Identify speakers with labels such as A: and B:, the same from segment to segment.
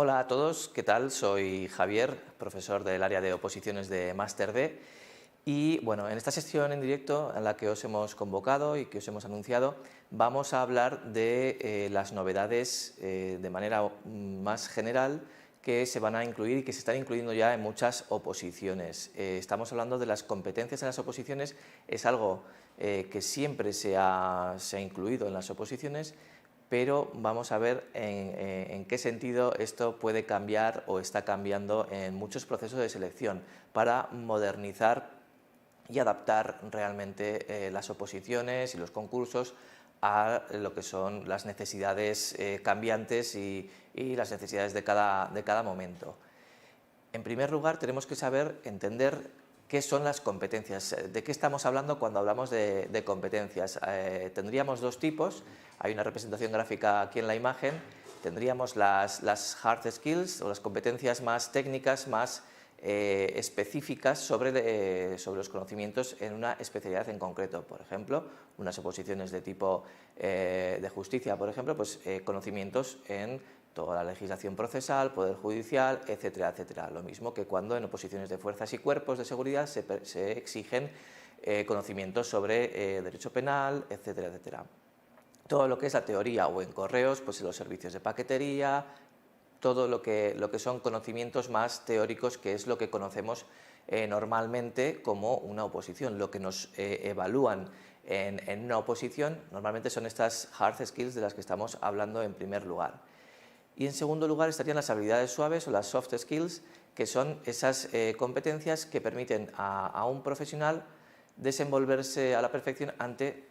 A: Hola a todos, ¿qué tal? Soy Javier, profesor del área de oposiciones de Máster D. Y bueno, en esta sesión en directo en la que os hemos convocado y que os hemos anunciado, vamos a hablar de las novedades de manera más general que se van a incluir y que se están incluyendo ya en muchas oposiciones. Estamos hablando de las competencias en las oposiciones, es algo que siempre se ha incluido en las oposiciones, pero vamos a ver en qué sentido esto puede cambiar o está cambiando en muchos procesos de selección para modernizar y adaptar realmente las oposiciones y los concursos a lo que son las necesidades cambiantes y las necesidades de cada momento. En primer lugar, tenemos que saber entender qué son las competencias, de qué estamos hablando cuando hablamos de competencias. Tendríamos dos tipos, hay una representación gráfica aquí en la imagen, tendríamos las hard skills o las competencias más técnicas, más específicas sobre los conocimientos en una especialidad en concreto. Por ejemplo, unas oposiciones de tipo de justicia, por ejemplo, pues conocimientos en toda la legislación procesal, poder judicial, etcétera, etcétera. Lo mismo que cuando en oposiciones de fuerzas y cuerpos de seguridad se exigen conocimientos sobre derecho penal, etcétera, etcétera. Todo lo que es la teoría o en correos, pues en los servicios de paquetería, todo lo que son conocimientos más teóricos, que es lo que conocemos normalmente como una oposición. Lo que nos evalúan en una oposición normalmente son estas hard skills de las que estamos hablando en primer lugar. Y en segundo lugar estarían las habilidades suaves o las soft skills, que son esas competencias que permiten a un profesional desenvolverse a la perfección ante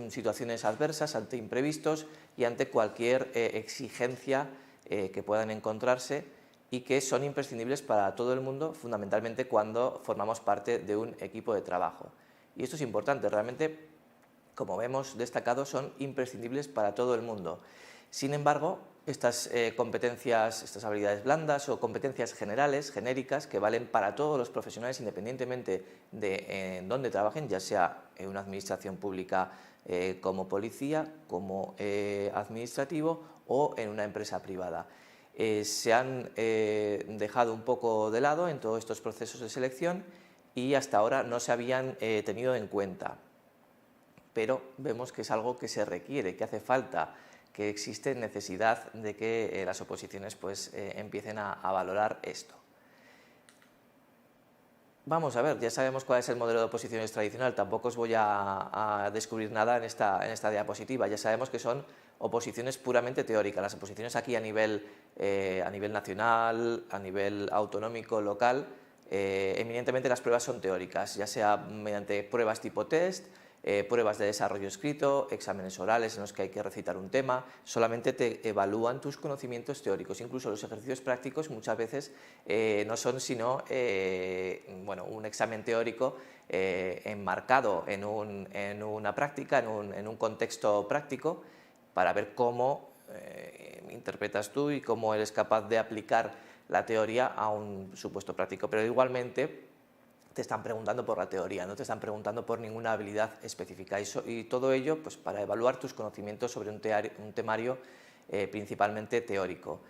A: situaciones adversas, ante imprevistos y ante cualquier exigencia que puedan encontrarse y que son imprescindibles para todo el mundo, fundamentalmente cuando formamos parte de un equipo de trabajo. Y esto es importante, realmente, como vemos destacado, son imprescindibles para todo el mundo. Sin embargo, estas competencias, estas habilidades blandas o competencias generales, genéricas, que valen para todos los profesionales independientemente de en dónde trabajen, ya sea en una administración pública como policía, como administrativo o en una empresa privada. Se han dejado un poco de lado en todos estos procesos de selección y hasta ahora no se habían tenido en cuenta, pero vemos que es algo que se requiere, que hace falta, que existe necesidad de que las oposiciones pues, empiecen a valorar esto. Vamos a ver, ya sabemos cuál es el modelo de oposiciones tradicional, tampoco os voy a descubrir nada en esta diapositiva, ya sabemos que son oposiciones puramente teóricas, las oposiciones aquí a nivel nacional, a nivel autonómico, local, eminentemente las pruebas son teóricas, ya sea mediante pruebas tipo test, pruebas de desarrollo escrito, exámenes orales en los que hay que recitar un tema, solamente te evalúan tus conocimientos teóricos. Incluso los ejercicios prácticos muchas veces no son sino un examen teórico enmarcado en una práctica, en un contexto práctico, para ver cómo interpretas tú y cómo eres capaz de aplicar la teoría a un supuesto práctico. Pero igualmente te están preguntando por la teoría, no te están preguntando por ninguna habilidad específica y todo ello pues, para evaluar tus conocimientos sobre un temario principalmente teórico.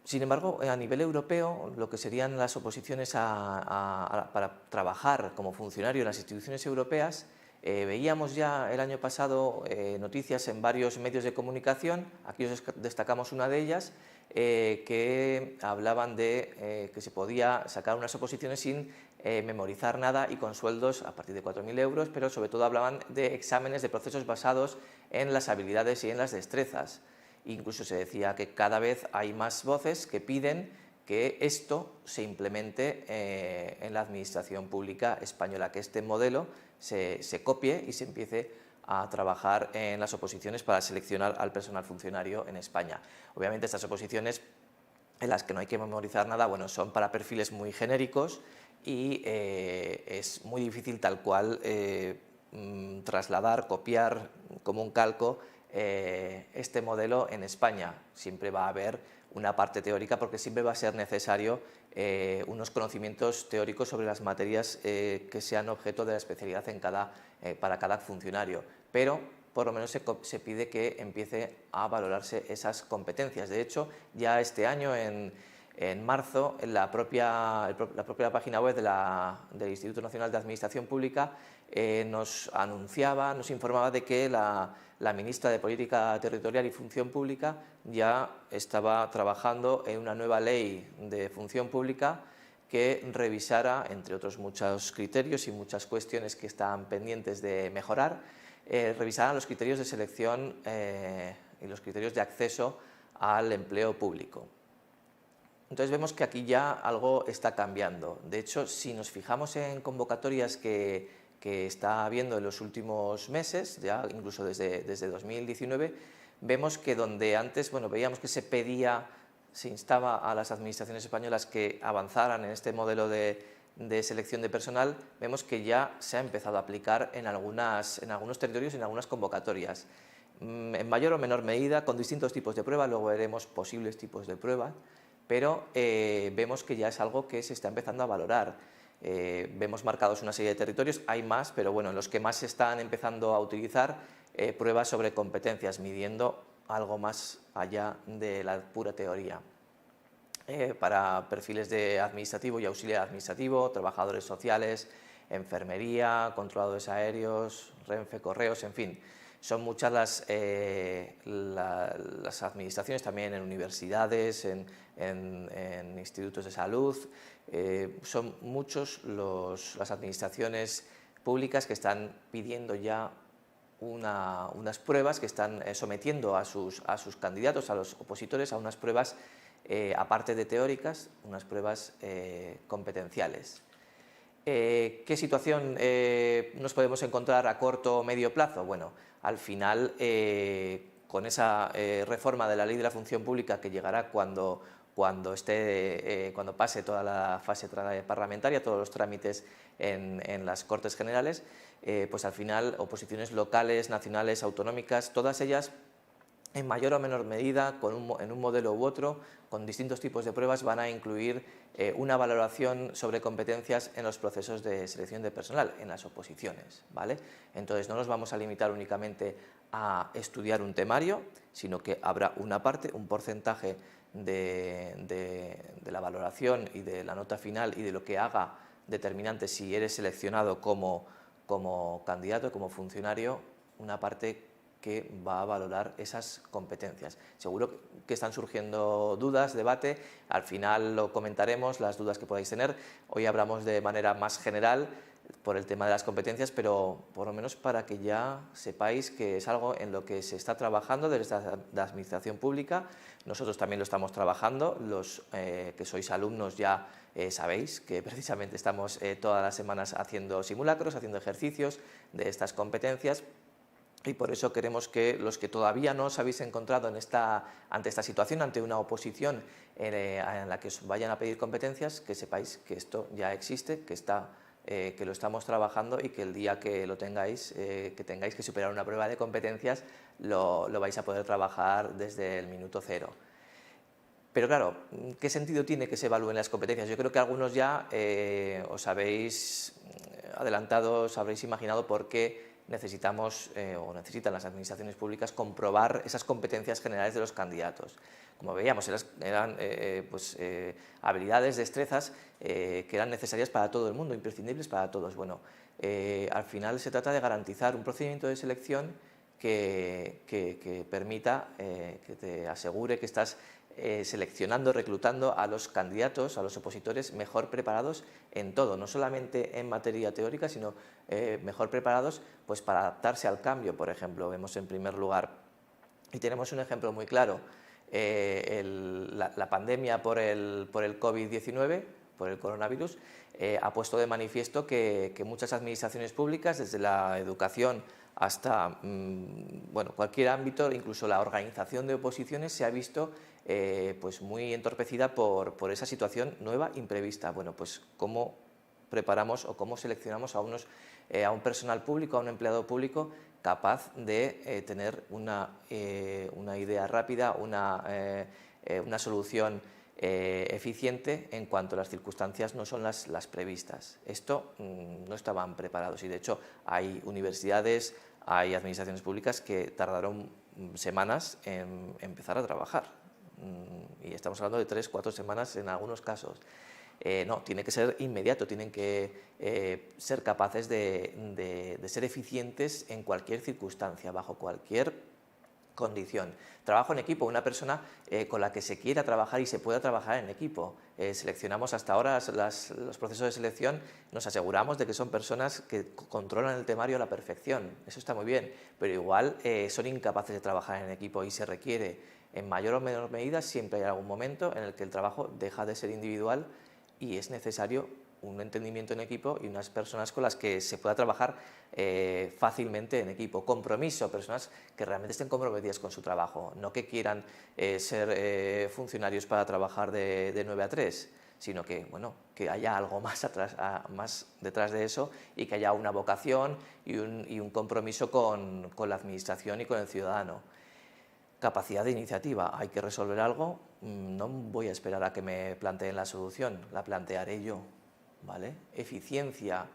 A: Sin embargo, a nivel europeo, lo que serían las oposiciones para trabajar como funcionario en las instituciones europeas, veíamos ya el año pasado noticias en varios medios de comunicación, aquí os destacamos una de ellas, que hablaban de que se podía sacar unas oposiciones sin memorizar nada y con sueldos a partir de 4.000 euros, pero sobre todo hablaban de exámenes de procesos basados en las habilidades y en las destrezas. Incluso se decía que cada vez hay más voces que piden que esto se implemente en la administración pública española, que este modelo se copie y se empiece a trabajar en las oposiciones para seleccionar al personal funcionario en España. Obviamente estas oposiciones en las que no hay que memorizar nada, bueno, son para perfiles muy genéricos y es muy difícil tal cual trasladar, copiar como un calco este modelo en España. Siempre va a haber una parte teórica porque siempre va a ser necesario unos conocimientos teóricos sobre las materias que sean objeto de la especialidad para cada funcionario. Pero por lo menos se pide que empiece a valorarse esas competencias. De hecho, ya este año, en marzo, la propia página web del Instituto Nacional de Administración Pública nos anunciaba, nos informaba de que la ministra de Política Territorial y Función Pública ya estaba trabajando en una nueva ley de función pública que revisara, entre otros muchos criterios y muchas cuestiones que están pendientes de mejorar, revisara los criterios de selección y los criterios de acceso al empleo público. Entonces vemos que aquí ya algo está cambiando. De hecho, si nos fijamos en convocatorias que está habiendo en los últimos meses, ya incluso desde 2019, vemos que donde antes veíamos que se instaba a las administraciones españolas que avanzaran en este modelo de selección de personal, vemos que ya se ha empezado a aplicar en algunos territorios y en algunas convocatorias, en mayor o menor medida, con distintos tipos de prueba. Luego veremos posibles tipos de prueba, pero vemos que ya es algo que se está empezando a valorar. Vemos marcados una serie de territorios, hay más, pero bueno, en los que más se están empezando a utilizar pruebas sobre competencias, midiendo algo más allá de la pura teoría. Para perfiles de administrativo y auxiliar administrativo, trabajadores sociales, enfermería, controladores aéreos, Renfe, correos, en fin. Son muchas las administraciones, también en universidades, en institutos de salud. Son muchos las administraciones públicas que están pidiendo ya unas pruebas, que están sometiendo a sus candidatos, a los opositores, a unas pruebas, aparte de teóricas, unas pruebas competenciales. ¿Qué situación nos podemos encontrar a corto o medio plazo? Bueno, al final, con esa reforma de la Ley de la Función Pública, que llegará cuando pase toda la fase parlamentaria, todos los trámites en las Cortes Generales, pues al final oposiciones locales, nacionales, autonómicas, todas ellas en mayor o menor medida, en un modelo u otro, con distintos tipos de pruebas, van a incluir una valoración sobre competencias en los procesos de selección de personal, en las oposiciones, ¿vale? Entonces no nos vamos a limitar únicamente a estudiar un temario, sino que habrá una parte, un porcentaje de la valoración y de la nota final y de lo que haga determinante si eres seleccionado como candidato, como funcionario, una parte que va a valorar esas competencias. Seguro que están surgiendo dudas, debate, al final lo comentaremos, las dudas que podáis tener. Hoy hablamos de manera más general por el tema de las competencias, pero por lo menos para que ya sepáis que es algo en lo que se está trabajando desde la Administración Pública. Nosotros también lo estamos trabajando, los que sois alumnos ya sabéis que precisamente estamos todas las semanas haciendo simulacros, haciendo ejercicios de estas competencias. Y por eso queremos que los que todavía no os habéis encontrado ante esta situación, ante una oposición en la que os vayan a pedir competencias, que sepáis que esto ya existe, que lo estamos trabajando y que el día que lo tengáis, que tengáis que superar una prueba de competencias, lo vais a poder trabajar desde el minuto cero. Pero claro, ¿qué sentido tiene que se evalúen las competencias? Yo creo que algunos ya os habéis adelantado, os habréis imaginado por qué necesitamos o necesitan las administraciones públicas comprobar esas competencias generales de los candidatos. Como veíamos, eran habilidades, destrezas que eran necesarias para todo el mundo, imprescindibles para todos. Bueno, al final se trata de garantizar un procedimiento de selección que permita, que te asegure que estás seleccionando, reclutando a los candidatos, a los opositores mejor preparados en todo, no solamente en materia teórica, sino mejor preparados pues, para adaptarse al cambio, por ejemplo. Vemos en primer lugar, y tenemos un ejemplo muy claro, la pandemia por el COVID-19, por el coronavirus, ha puesto de manifiesto que muchas administraciones públicas, desde la educación hasta cualquier ámbito, incluso la organización de oposiciones, se ha visto pues muy entorpecida por esa situación nueva, imprevista. Bueno, pues cómo preparamos o cómo seleccionamos a un personal público, a un empleado público capaz de tener una idea rápida, una solución eficiente en cuanto las circunstancias no son las previstas. Esto no estaban preparados y de hecho hay universidades, Hay administraciones públicas que tardaron semanas en empezar a trabajar, y estamos hablando de 3 o 4 semanas en algunos casos. No, tiene que ser inmediato, tienen que ser capaces de ser eficientes en cualquier circunstancia, bajo cualquier condición. Trabajo en equipo, una persona con la que se quiera trabajar y se pueda trabajar en equipo. Seleccionamos hasta ahora los procesos de selección, nos aseguramos de que son personas que controlan el temario a la perfección. Eso está muy bien, pero igual son incapaces de trabajar en equipo y se requiere, en mayor o menor medida, siempre hay algún momento en el que el trabajo deja de ser individual y es necesario un entendimiento en equipo y unas personas con las que se pueda trabajar fácilmente en equipo. Compromiso, personas que realmente estén comprometidas con su trabajo, no que quieran ser funcionarios para trabajar de 9 a 3, sino que, bueno, que haya algo más, más detrás de eso y que haya una vocación y un compromiso con la administración y con el ciudadano. Capacidad de iniciativa, hay que resolver algo, no voy a esperar a que me planteen la solución, la plantearé yo, ¿vale? Eficiencia,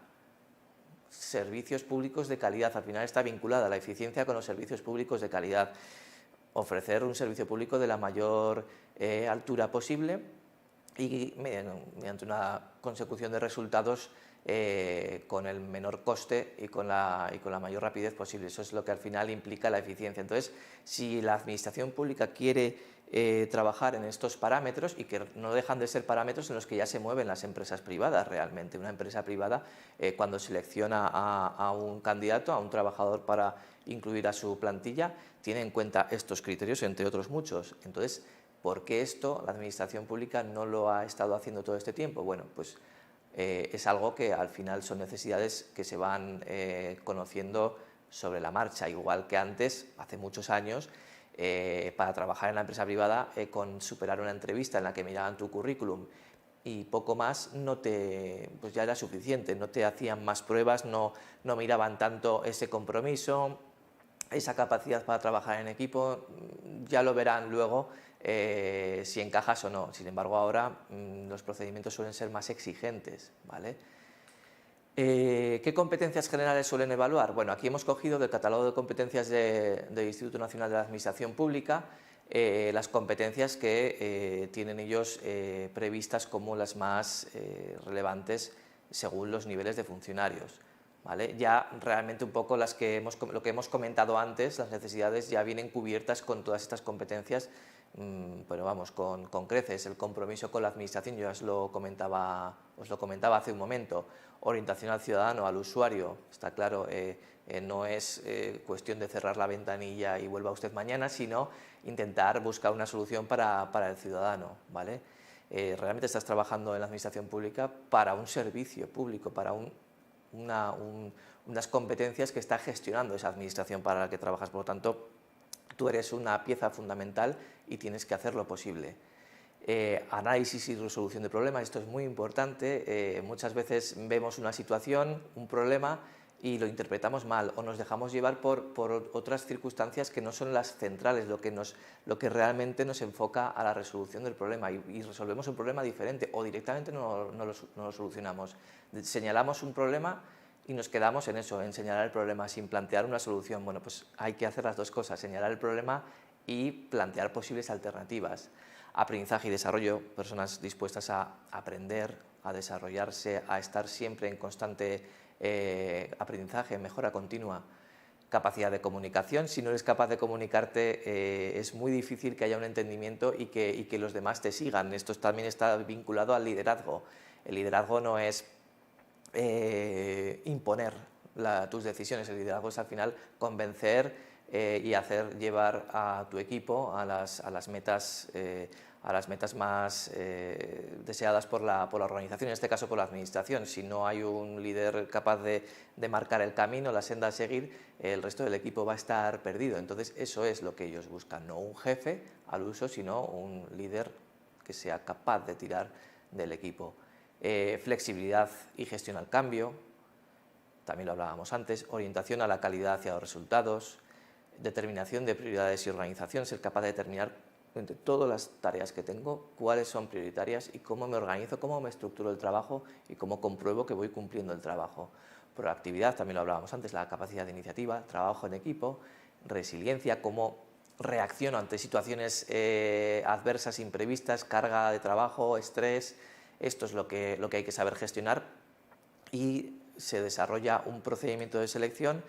A: servicios públicos de calidad, al final está vinculada la eficiencia con los servicios públicos de calidad. Ofrecer un servicio público de la mayor altura posible y mediante una consecución de resultados con el menor coste y con la mayor rapidez posible. Eso es lo que al final implica la eficiencia. Entonces, si la administración pública quiere trabajar en estos parámetros, y que no dejan de ser parámetros en los que ya se mueven las empresas privadas realmente. Una empresa privada, cuando selecciona a un candidato, a un trabajador para incluir a su plantilla, tiene en cuenta estos criterios, entre otros muchos. Entonces, ¿por qué esto la administración pública no lo ha estado haciendo todo este tiempo? Bueno, pues es algo que al final son necesidades que se van conociendo sobre la marcha, igual que antes, hace muchos años, para trabajar en la empresa privada, con superar una entrevista en la que miraban tu currículum y poco más, pues ya era suficiente, no te hacían más pruebas, no miraban tanto ese compromiso, esa capacidad para trabajar en equipo, ya lo verán luego si encajas o no. Sin embargo, ahora los procedimientos suelen ser más exigentes, ¿vale? ¿Qué competencias generales suelen evaluar? Bueno, aquí hemos cogido del catálogo de competencias del Instituto Nacional de la Administración Pública las competencias que tienen ellos previstas como las más relevantes según los niveles de funcionarios, ¿vale? Ya realmente un poco lo que hemos comentado antes, las necesidades ya vienen cubiertas con todas estas competencias, pero vamos, con creces. El compromiso con la administración, yo os lo comentaba hace un momento. Orientación al ciudadano, al usuario, está claro, no es cuestión de cerrar la ventanilla y vuelva usted mañana, sino intentar buscar una solución para el ciudadano, ¿vale? Realmente estás trabajando en la administración pública para un servicio público, para unas competencias que está gestionando esa administración para la que trabajas. Por lo tanto, tú eres una pieza fundamental y tienes que hacer lo posible. Análisis y resolución de problemas, esto es muy importante. Muchas veces vemos una situación, un problema, y lo interpretamos mal o nos dejamos llevar por otras circunstancias que no son las centrales, lo que realmente nos enfoca a la resolución del problema, y resolvemos un problema diferente o directamente no lo solucionamos. Señalamos un problema y nos quedamos en eso, en señalar el problema sin plantear una solución. Bueno, pues hay que hacer las dos cosas, señalar el problema y plantear posibles alternativas. Aprendizaje y desarrollo, personas dispuestas a aprender, a desarrollarse, a estar siempre en constante aprendizaje, mejora continua. Capacidad de comunicación, si no eres capaz de comunicarte es muy difícil que haya un entendimiento y que los demás te sigan. Esto también está vinculado al liderazgo. El liderazgo no es imponer tus decisiones, el liderazgo es al final convencer y hacer llevar a tu equipo a las metas más deseadas por la organización, en este caso por la administración. Si no hay un líder capaz de marcar el camino, la senda a seguir, el resto del equipo va a estar perdido. Entonces eso es lo que ellos buscan, no un jefe al uso, sino un líder que sea capaz de tirar del equipo. Flexibilidad y gestión al cambio, también lo hablábamos antes. Orientación a la calidad hacia los resultados. Determinación de prioridades y organización, ser capaz de determinar entre todas las tareas que tengo cuáles son prioritarias y cómo me organizo, cómo me estructuro el trabajo y cómo compruebo que voy cumpliendo el trabajo. proactividad, también lo hablábamos antes, la capacidad de iniciativa, trabajo en equipo, resiliencia, cómo reacciono ante situaciones adversas, imprevistas, carga de trabajo, estrés. Esto es lo que hay que saber gestionar, y se desarrolla un procedimiento de selección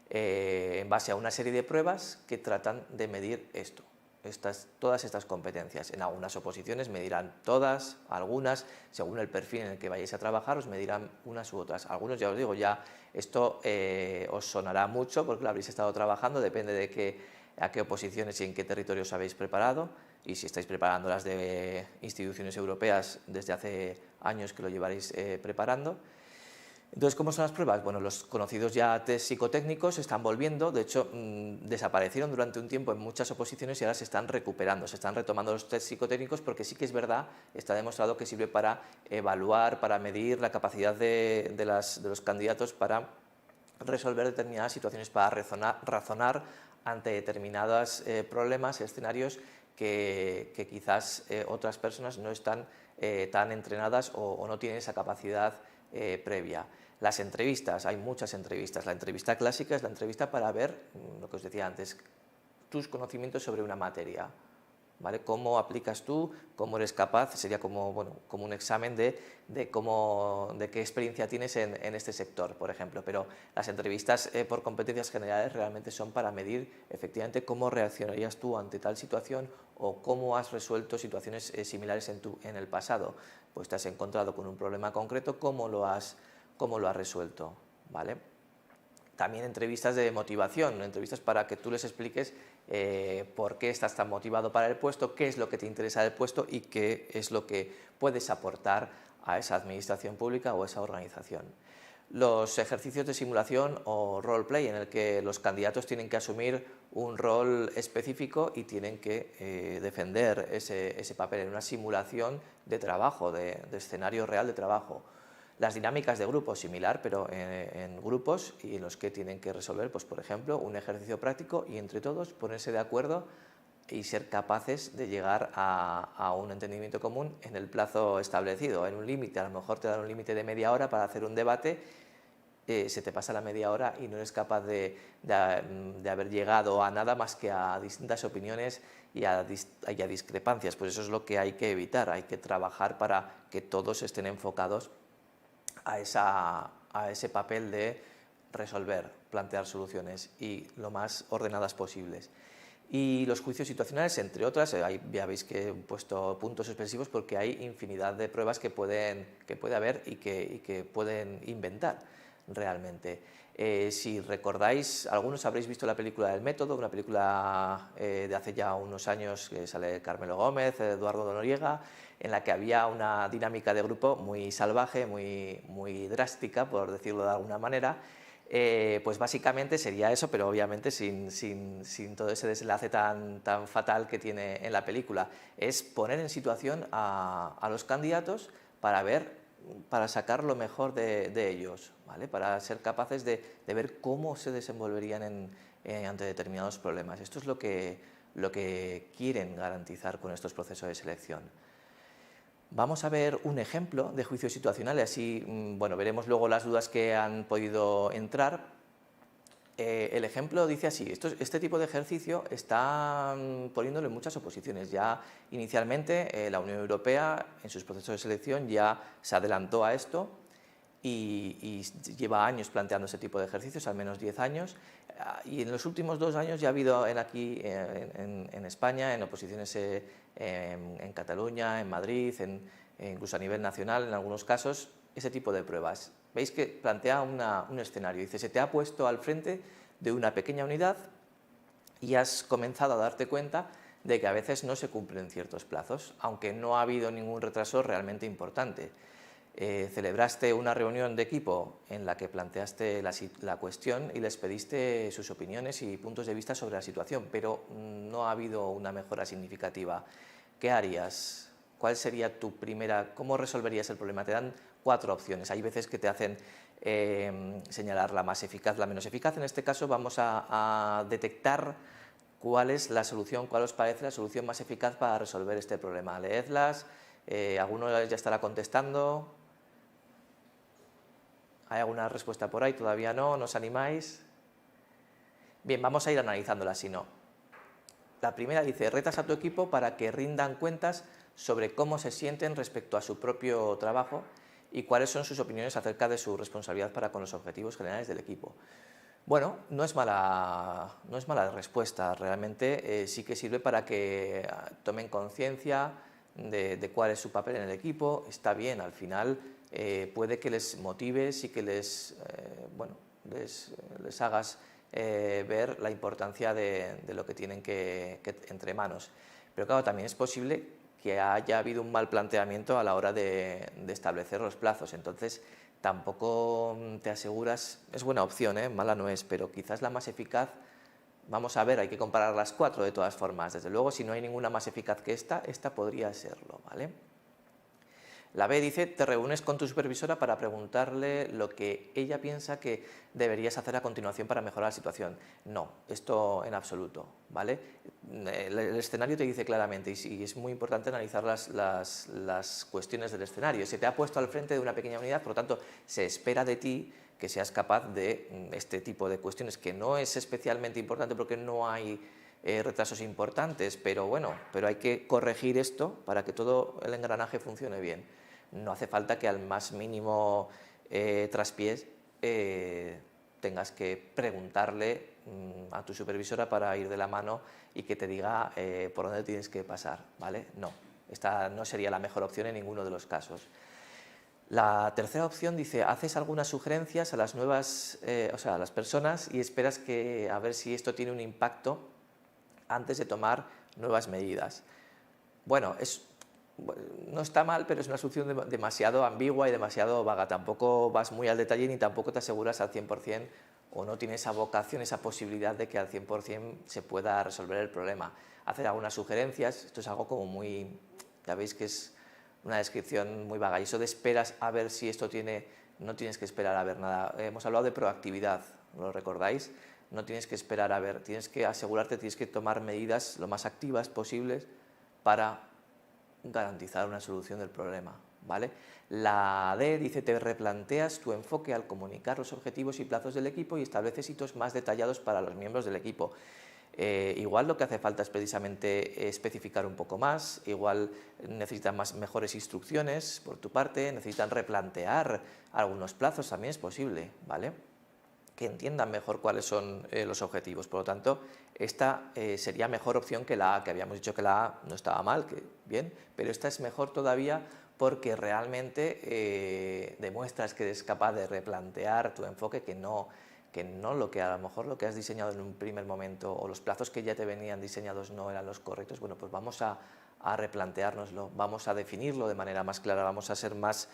A: en base a una serie de pruebas que tratan de medir esto. Todas estas competencias. En algunas oposiciones medirán todas, algunas, según el perfil en el que vayáis a trabajar, os medirán unas u otras. Algunos, ya os digo, ya esto os sonará mucho porque lo habréis estado trabajando, depende de a qué oposiciones y en qué territorios habéis preparado, y si estáis preparando las de instituciones europeas desde hace años que lo llevaréis preparando. Entonces, ¿cómo son las pruebas? Bueno, los conocidos ya test psicotécnicos se están volviendo, de hecho, desaparecieron durante un tiempo en muchas oposiciones y ahora se están recuperando, se están retomando los test psicotécnicos, porque sí que es verdad, está demostrado que sirve para evaluar, para medir la capacidad de los candidatos para resolver determinadas situaciones, para razonar ante determinados problemas, escenarios que quizás otras personas no están tan entrenadas o no tienen esa capacidad previa. Las entrevistas, hay muchas entrevistas. La entrevista clásica es la entrevista para ver, lo que os decía antes, tus conocimientos sobre una materia, ¿vale? Cómo aplicas tú, cómo eres capaz, sería como, bueno, como un examen de qué experiencia tienes en este sector, por ejemplo. Pero las entrevistas por competencias generales realmente son para medir efectivamente cómo reaccionarías tú ante tal situación o cómo has resuelto situaciones similares en el pasado. Pues te has encontrado con un problema concreto, cómo lo has resuelto, ¿vale? También entrevistas de motivación, entrevistas para que tú les expliques por qué estás tan motivado para el puesto, qué es lo que te interesa del puesto y qué es lo que puedes aportar a esa administración pública o esa organización. Los ejercicios de simulación o roleplay, en el que los candidatos tienen que asumir un rol específico y tienen que defender ese papel en una simulación de trabajo, de escenario real de trabajo. Las dinámicas de grupo, similar, pero en grupos, y en los que tienen que resolver, pues, por ejemplo, un ejercicio práctico y entre todos ponerse de acuerdo y ser capaces de llegar a un entendimiento común en el plazo establecido, en un límite. A lo mejor te dan un límite de media hora para hacer un debate, se te pasa la media hora y no eres capaz de haber llegado a nada más que a distintas opiniones y a discrepancias. Pues eso es lo que hay que evitar, hay que trabajar para que todos estén enfocados a ese papel de resolver, plantear soluciones y lo más ordenadas posibles. Y los juicios situacionales, entre otras, ya veis que he puesto puntos suspensivos porque hay infinidad de pruebas que puede haber y que pueden inventar realmente. Si recordáis, algunos habréis visto la película del Método, una película de hace ya unos años que sale Carmelo Gómez, Eduardo Noriega, en la que había una dinámica de grupo muy salvaje, muy drástica, por decirlo de alguna manera. Pues básicamente sería eso, pero obviamente sin todo ese desenlace tan fatal que tiene en la película. Es poner en situación a los candidatos para sacar lo mejor de ellos, ¿vale? Para ser capaces de ver cómo se desenvolverían ante determinados problemas. Esto es lo que quieren garantizar con estos procesos de selección. Vamos a ver un ejemplo de juicio situacional y así, bueno, veremos luego las dudas que han podido entrar. El ejemplo dice así: este tipo de ejercicio está poniéndolo en muchas oposiciones. Ya inicialmente la Unión Europea en sus procesos de selección ya se adelantó a esto y lleva años planteando ese tipo de ejercicios, al menos 10 años, y en los últimos 2 años ya ha habido aquí en España, en oposiciones en Cataluña, en Madrid, incluso a nivel nacional en algunos casos, ese tipo de pruebas. Veis que plantea un escenario, dice: se te ha puesto al frente de una pequeña unidad y has comenzado a darte cuenta de que a veces no se cumplen ciertos plazos, aunque no ha habido ningún retraso realmente importante. Celebraste una reunión de equipo en la que planteaste la cuestión y les pediste sus opiniones y puntos de vista sobre la situación, pero no ha habido una mejora significativa. ¿Qué harías? ¿Cuál sería tu primera? ¿Cómo resolverías el problema? Te dan 4 opciones. Hay veces que te hacen señalar la más eficaz, la menos eficaz. En este caso vamos a detectar cuál es la solución, cuál os parece la solución más eficaz para resolver este problema. Leedlas, alguno ya estará contestando. ¿Hay alguna respuesta por ahí? ¿Todavía no? ¿No os animáis? Bien, vamos a ir analizándolas si no. La primera dice, retas a tu equipo para que rindan cuentas sobre cómo se sienten respecto a su propio trabajo y cuáles son sus opiniones acerca de su responsabilidad para con los objetivos generales del equipo. Bueno, no es mala respuesta, realmente sí que sirve para que tomen conciencia de cuál es su papel en el equipo. Está bien, al final puede que les motives y que les hagas ver la importancia de lo que tienen que entre manos. Pero claro, también es posible que haya habido un mal planteamiento a la hora de establecer los plazos. Entonces, tampoco te aseguras, es buena opción, mala no es, pero quizás la más eficaz, vamos a ver, hay que comparar las 4 de todas formas. Desde luego, si no hay ninguna más eficaz que esta podría serlo, ¿vale? La B dice, te reúnes con tu supervisora para preguntarle lo que ella piensa que deberías hacer a continuación para mejorar la situación. No, esto en absoluto, ¿vale? El escenario te dice claramente, y es muy importante analizar las cuestiones del escenario. Se te ha puesto al frente de una pequeña unidad, por lo tanto, se espera de ti que seas capaz de este tipo de cuestiones, que no es especialmente importante porque no hay retrasos importantes, pero bueno, pero hay que corregir esto para que todo el engranaje funcione bien. No hace falta que al más mínimo traspiés tengas que preguntarle a tu supervisora para ir de la mano y que te diga por dónde tienes que pasar, ¿vale? No, esta no sería la mejor opción en ninguno de los casos. La tercera opción dice, haces algunas sugerencias a las nuevas, a las personas y esperas a ver si esto tiene un impacto antes de tomar nuevas medidas. Bueno, no está mal, pero es una solución demasiado ambigua y demasiado vaga. Tampoco vas muy al detalle ni tampoco te aseguras al 100% o no tienes esa vocación, esa posibilidad de que al 100% se pueda resolver el problema. Hacer algunas sugerencias, esto es algo como muy, ya veis que es una descripción muy vaga. Y eso de esperas a ver si esto tiene, no tienes que esperar a ver nada. Hemos hablado de proactividad, ¿lo recordáis? No tienes que esperar a ver, tienes que asegurarte, tienes que tomar medidas lo más activas posibles para garantizar una solución del problema, ¿vale? La D dice, te replanteas tu enfoque al comunicar los objetivos y plazos del equipo y estableces hitos más detallados para los miembros del equipo. Igual lo que hace falta es precisamente especificar un poco más, igual necesitan mejores instrucciones por tu parte, necesitan replantear algunos plazos, también es posible, ¿vale? Que entiendan mejor cuáles son los objetivos. Por lo tanto, esta sería mejor opción que la A, que habíamos dicho que la A no estaba mal, que bien, pero esta es mejor todavía porque realmente demuestras que eres capaz de replantear tu enfoque, que no lo que a lo mejor lo que has diseñado en un primer momento o los plazos que ya te venían diseñados no eran los correctos. Bueno, pues vamos a replanteárnoslo, vamos a definirlo de manera más clara, vamos a ser más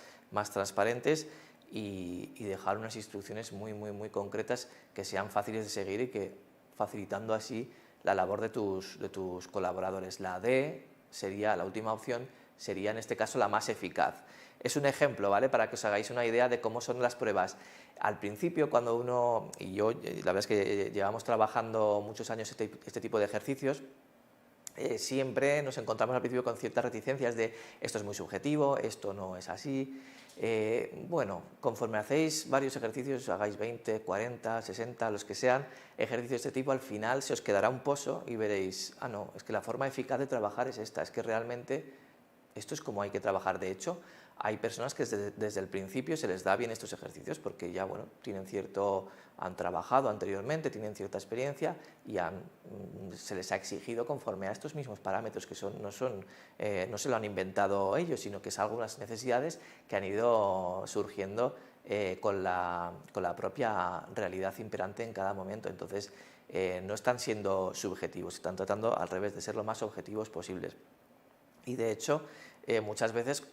A: transparentes y dejar unas instrucciones muy concretas que sean fáciles de seguir y que facilitando así la labor de tus colaboradores. La D sería, la última opción, sería en este caso la más eficaz. Es un ejemplo, ¿vale? Para que os hagáis una idea de cómo son las pruebas. Al principio, cuando uno, y yo, la verdad es que llevamos trabajando muchos años este tipo de ejercicios, siempre nos encontramos al principio con ciertas reticencias de esto es muy subjetivo, esto no es así. Bueno, conforme hacéis varios ejercicios, hagáis 20, 40, 60, los que sean, ejercicios de este tipo, al final se os quedará un pozo y veréis, ah no, es que la forma eficaz de trabajar es esta, es que realmente esto es como hay que trabajar. De hecho, hay personas que desde el principio se les da bien estos ejercicios porque ya, bueno, han trabajado anteriormente, tienen cierta experiencia y se les ha exigido conforme a estos mismos parámetros que no se lo han inventado ellos, sino que son algunas necesidades que han ido surgiendo con la propia realidad imperante en cada momento. Entonces, no están siendo subjetivos, están tratando al revés de ser lo más objetivos posibles. Y de hecho, muchas veces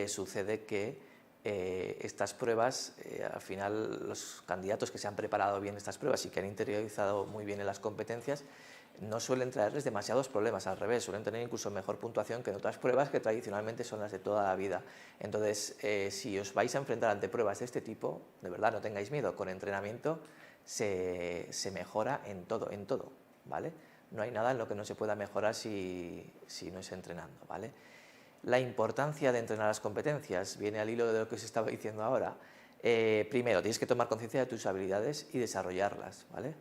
A: sucede que estas pruebas, al final los candidatos que se han preparado bien estas pruebas y que han interiorizado muy bien en las competencias, no suelen traerles demasiados problemas, al revés, suelen tener incluso mejor puntuación que en otras pruebas que tradicionalmente son las de toda la vida. Entonces, si os vais a enfrentar ante pruebas de este tipo, de verdad no tengáis miedo, con entrenamiento se mejora en todo, ¿vale? No hay nada en lo que no se pueda mejorar si no es entrenando, ¿vale? La importancia de entrenar las competencias viene al hilo de lo que os estaba diciendo ahora. Primero, tienes que tomar conciencia de tus habilidades y desarrollarlas, ¿vale?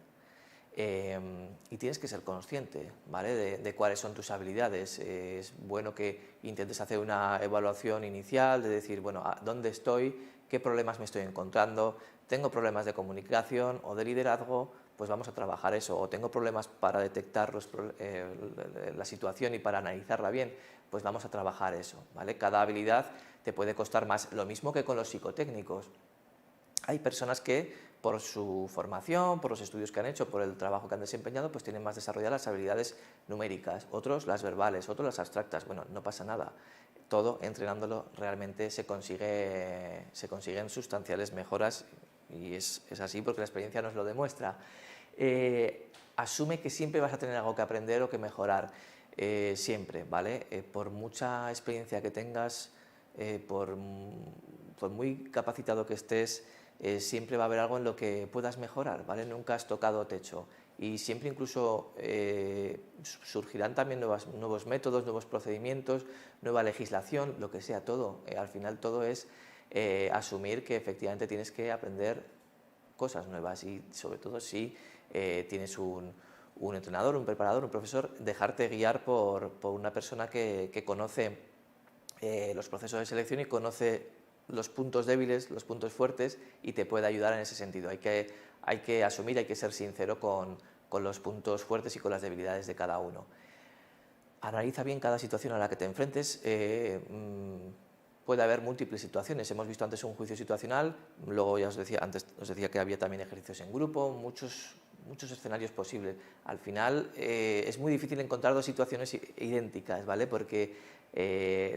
A: Y tienes que ser consciente, ¿vale? de cuáles son tus habilidades. Es bueno que intentes hacer una evaluación inicial, de decir, bueno, ¿dónde estoy? ¿Qué problemas me estoy encontrando? ¿Tengo problemas de comunicación o de liderazgo? Pues vamos a trabajar eso. ¿O tengo problemas para detectar la situación y para analizarla bien? Pues vamos a trabajar eso, ¿vale? Cada habilidad te puede costar más, lo mismo que con los psicotécnicos. Hay personas que por su formación, por los estudios que han hecho, por el trabajo que han desempeñado, pues tienen más desarrolladas las habilidades numéricas, otros las verbales, otros las abstractas. Bueno, no pasa nada. Todo entrenándolo realmente se consiguen sustanciales mejoras y es así porque la experiencia nos lo demuestra. Asume que siempre vas a tener algo que aprender o que mejorar, siempre, ¿vale? Por mucha experiencia que tengas, por muy capacitado que estés, siempre va a haber algo en lo que puedas mejorar, ¿vale? Nunca has tocado techo y siempre incluso surgirán también nuevos métodos, nuevos procedimientos, nueva legislación, lo que sea, todo. Al final todo es asumir que efectivamente tienes que aprender cosas nuevas y sobre todo si tienes un entrenador, un preparador, un profesor, dejarte guiar por una persona que conoce los procesos de selección y conoce los puntos débiles, los puntos fuertes y te puede ayudar en ese sentido. Hay que asumir, hay que ser sincero con los puntos fuertes y con las debilidades de cada uno. Analiza bien cada situación a la que te enfrentes. Puede haber múltiples situaciones. Hemos visto antes un juicio situacional, luego ya antes os decía que había también ejercicios en grupo, muchos escenarios posibles. Al final es muy difícil encontrar dos situaciones idénticas, ¿vale? Porque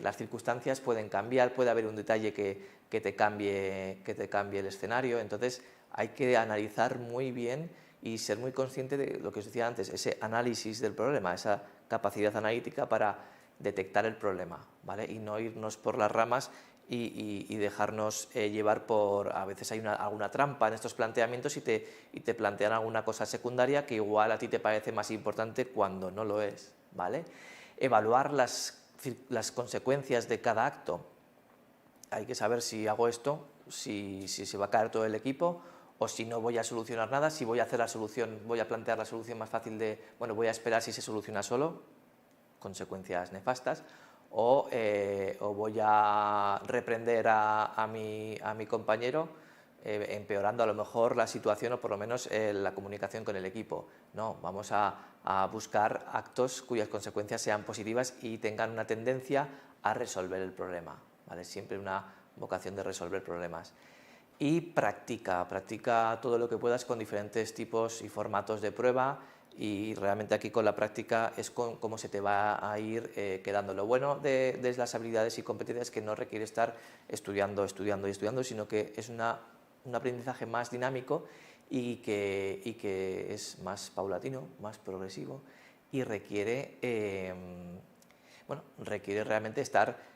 A: las circunstancias pueden cambiar, puede haber un detalle que te cambie el escenario, entonces hay que analizar muy bien y ser muy consciente de lo que os decía antes, ese análisis del problema, esa capacidad analítica para detectar el problema, ¿vale? Y no irnos por las ramas y dejarnos llevar por... A veces hay alguna trampa en estos planteamientos y te plantean alguna cosa secundaria que igual a ti te parece más importante cuando no lo es, ¿vale? Evaluar las consecuencias de cada acto. Hay que saber si hago esto, si se va a caer todo el equipo o si no voy a solucionar nada, si voy a hacer la solución, voy a plantear la solución más fácil bueno, voy a esperar si se soluciona solo, consecuencias nefastas, o voy a reprender a mi compañero empeorando a lo mejor la situación o por lo menos la comunicación con el equipo. No, vamos a buscar actos cuyas consecuencias sean positivas y tengan una tendencia a resolver el problema, ¿vale? Siempre una vocación de resolver problemas. Y practica todo lo que puedas con diferentes tipos y formatos de prueba y realmente aquí con la práctica es cómo se te va a ir quedando. Lo bueno de las habilidades y competencias es que no requiere estar estudiando, sino que es un aprendizaje más dinámico y que es más paulatino, más progresivo y requiere realmente estar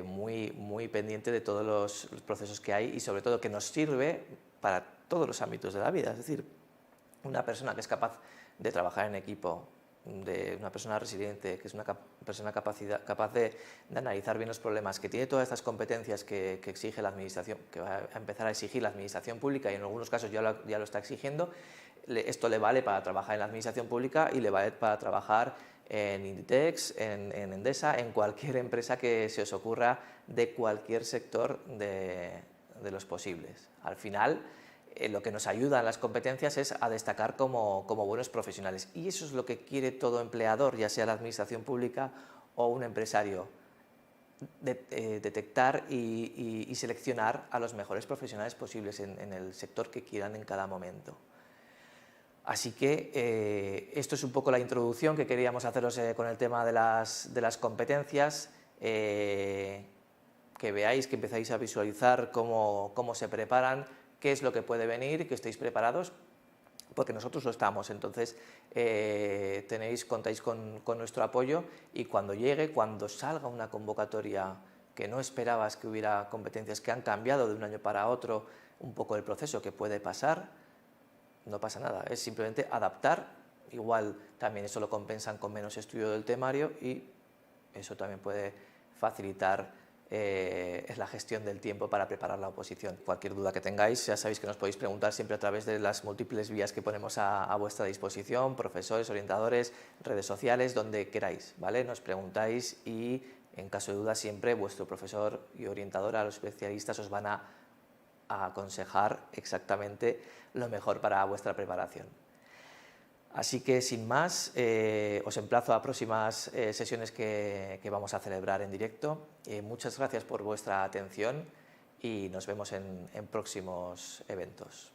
A: muy pendiente de todos los procesos que hay y sobre todo que nos sirve para todos los ámbitos de la vida. Es decir, una persona que es capaz de trabajar en equipo, de una persona resiliente, que es una persona capaz de analizar bien los problemas, que tiene todas estas competencias que exige la administración, que va a empezar a exigir la administración pública y en algunos casos ya lo está exigiendo, esto le vale para trabajar en la administración pública y le vale para trabajar en Inditex, en Endesa, en cualquier empresa que se os ocurra de cualquier sector de los posibles. Al final, lo que nos ayuda en las competencias es a destacar como buenos profesionales y eso es lo que quiere todo empleador, ya sea la administración pública o un empresario, detectar y seleccionar a los mejores profesionales posibles en el sector que quieran en cada momento. Así que esto es un poco la introducción que queríamos haceros con el tema de las competencias, que veáis, que empezáis a visualizar cómo se preparan, qué es lo que puede venir, que estéis preparados, porque nosotros lo estamos. Entonces contáis con nuestro apoyo y cuando salga una convocatoria que no esperabas que hubiera competencias que han cambiado de un año para otro un poco el proceso que puede pasar, no pasa nada, es simplemente adaptar, igual también eso lo compensan con menos estudio del temario y eso también puede facilitar es la gestión del tiempo para preparar la oposición. Cualquier duda que tengáis, ya sabéis que nos podéis preguntar siempre a través de las múltiples vías que ponemos a vuestra disposición, profesores, orientadores, redes sociales, donde queráis, ¿vale? Nos preguntáis y, en caso de duda, siempre vuestro profesor y orientadora, los especialistas, os van a aconsejar exactamente lo mejor para vuestra preparación. Así que, sin más, os emplazo a próximas sesiones que vamos a celebrar en directo. Muchas gracias por vuestra atención y nos vemos en próximos eventos.